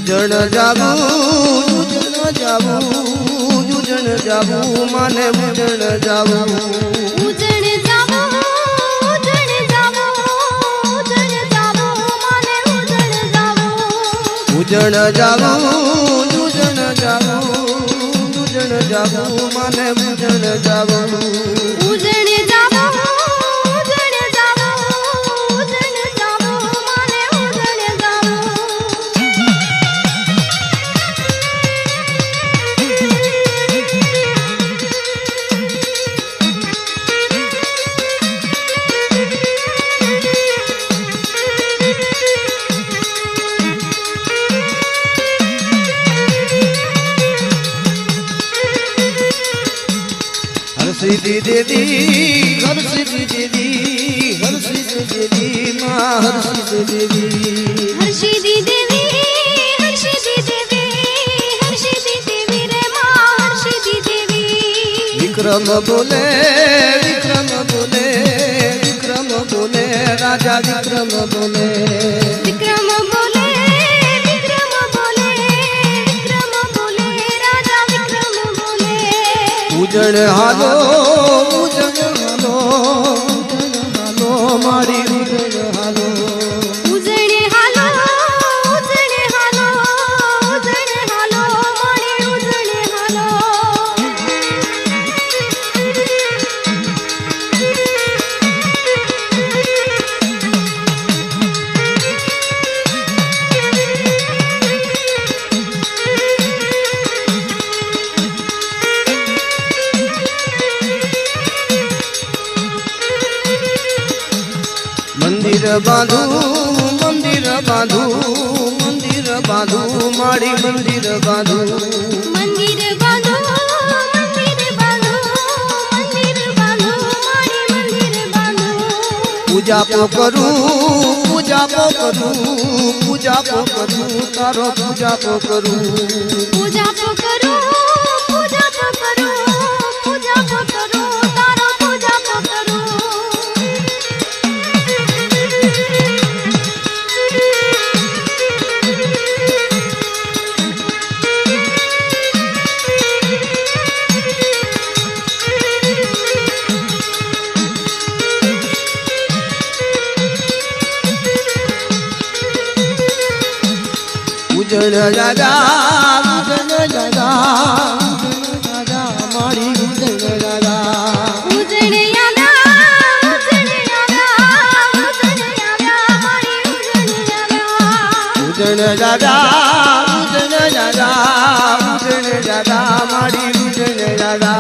ઉજણ જાવું માને ઉજણ જાવું ઉજણ જાવું માને ઉજણ જાવું हरसिद्धि देवी हरसिद्धि देवी हरसिद्धि देवी माँ हरसिद्धि देवी हरसिद्धि देवी हरसिद्धि देवी हरसिद्धि देवी रे माँ हरसिद्धि देवी विक्रम बोले विक्रम बोले विक्रम बोले राजा विक्रम बोले विक्रम बोले विक्रम बोले विक्रम बोले राजा विक्रम बोले उजण हालो मारी उजण हालो उजण हालो उजण हालो उजण हालो मारी उजण हालो मंदिर बांधू मंदिर बांधू मंदिर बांधू माड़ी मंदिर बांधू मंदिर बांधो मंदिर बांधो मंदिर बांधो मारी मंदिर बांधो पूजा पो करूं पूजा पो करूं पूजा पो करूं तारो पूजा पो करूं पूजा तो करो पूजा तो करो पूजा तो करो तारो पूजा तो करो उजण जागा माड़ी उजण जागा उजण यादा मारी उजण यादा उजण जागा उजण जागा उजण जागा माड़ी उजण जागा